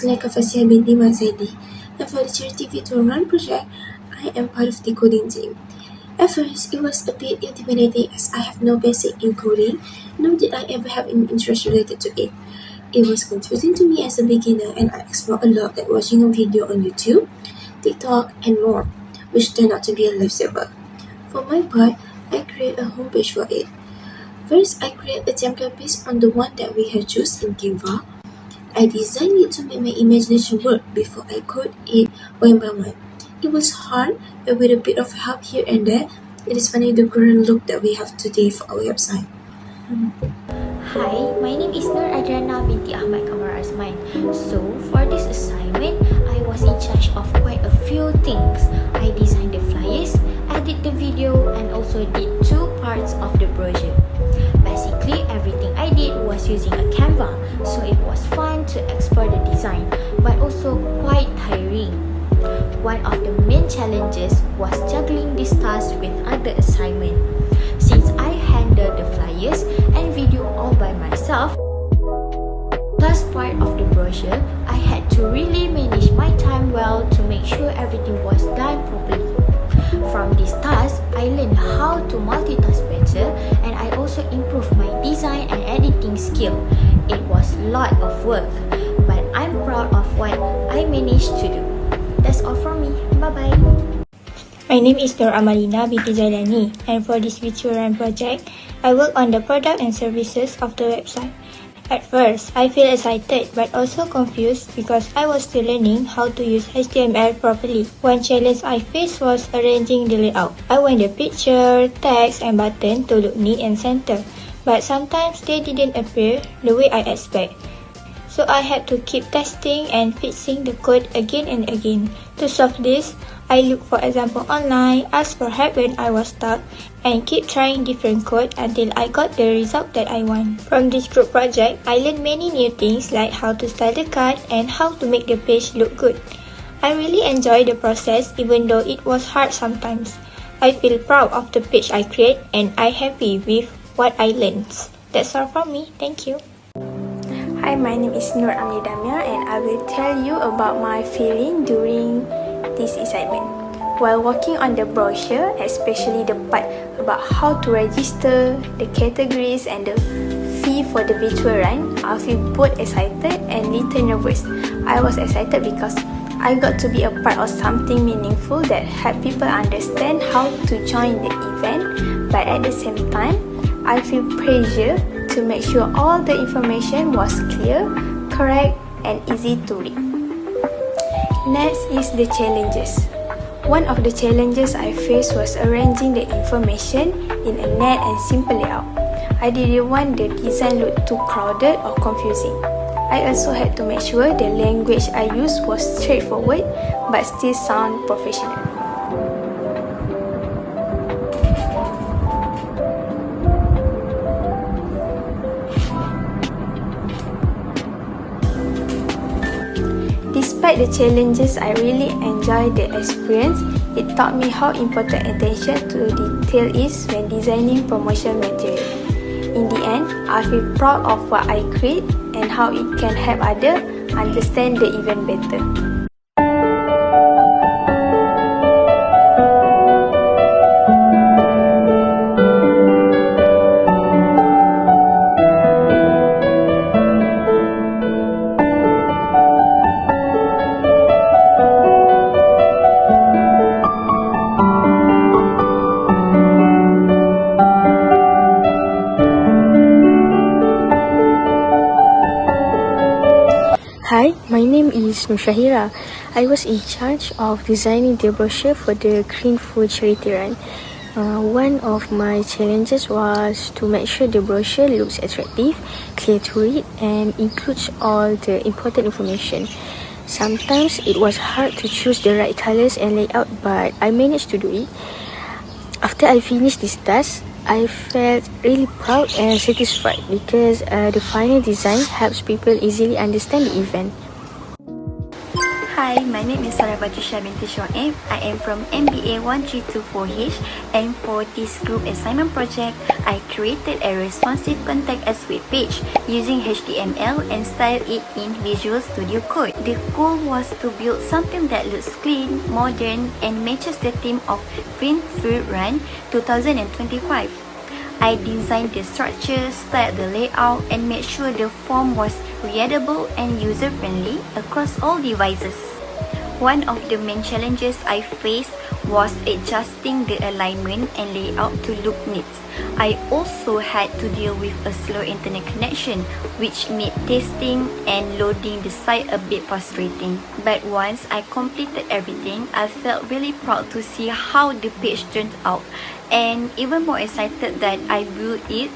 Seleka Fasih binti Mazedi, and for the charity virtual run project, I am part of the coding team. At first, it was a bit intimidating as I have no basic in coding, nor did I ever have an interest related to it. It was confusing to me as a beginner, and I explored a lot like watching a video on YouTube, TikTok, and more, which turned out to be a lifesaver. For my part, I created a homepage for it. First, I created a template based on the one that we had chosen in Canva. I designed it to make my imagination work before I code it one by one. It was hard, but with a bit of help here and there, it is finally the current look that we have today for our website. Hi, my name is Nur Adriana binti Ahmad Kamar Azman. So, for this assignment, I was in charge of quite a few things. I designed the flyers, edit the video, and also did 2 parts of the brochure. Basically, everything I did was using a Canva, so it was fun to explore the design, but also quite tiring. One of the main challenges was juggling this task with other assignments. Since I handled the flyers and video all by myself, plus part of the brochure, I had to really manage my time well to make sure everything was done properly. From this task, I learned how to multitask better, and I also improved my design and editing skill. It was a lot of work, but I'm proud of what I managed to do. That's all from me. Bye-bye. My name is Nur Amalina binti Jailani, and for this virtual run project, I work on the product and services of the website. At first, I feel excited but also confused because I was still learning how to use HTML properly. One challenge I faced was arranging the layout. I want the picture, text and button to look neat and center, but sometimes they didn't appear the way I expect. So I had to keep testing and fixing the code again and again. To solve this, I looked for example online, asked for help when I was stuck, and keep trying different code until I got the result that I want. From this group project, I learned many new things like how to style the card and how to make the page look good. I really enjoyed the process even though it was hard sometimes. I feel proud of the page I create and I'm happy with what I learned. That's all from me. Thank you. Hi, my name is Nur Amni Damia, and I will tell you about my feeling during this assignment. While working on the brochure, especially the part about how to register, the categories and the fee for the virtual run, I feel both excited and little nervous. I was excited because I got to be a part of something meaningful that help people understand how to join the event, but at the same time, I feel pressure to make sure all the information was clear, correct and easy to read. Next is the challenges. One of the challenges I faced was arranging the information in a neat and simple layout. I didn't want the design look too crowded or confusing. I also had to make sure the language I used was straightforward but still sound professional. Despite the challenges, I really enjoyed the experience. It taught me how important attention to detail is when designing promotion material. In the end, I feel proud of what I create and how it can help others understand the event better. Hi, my name is Nushahira. I was in charge of designing the brochure for the Green Food Charity Run. One of my challenges was to make sure the brochure looks attractive, clear to read, and includes all the important information. Sometimes it was hard to choose the right colors and layout, but I managed to do it. After I finished this task, I felt really proud and satisfied because the final design helps people easily understand the event. Hi, Hi, my name is Sarah Batusha binti Shoaib. I am from MBA 1324H, and for this group assignment project, I created a responsive contact us web page using HTML and styled it in Visual Studio Code. The goal was to build something that looks clean, modern, and matches the theme of Green Food Run 2025. I designed the structure, styled the layout, and made sure the form was readable and user-friendly across all devices. One of the main challenges I faced was adjusting the alignment and layout to look neat. I also had to deal with a slow internet connection, which made testing and loading the site a bit frustrating. But once I completed everything, I felt really proud to see how the page turned out, and even more excited that I built it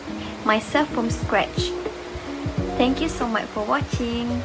myself from scratch. Thank you so much for watching.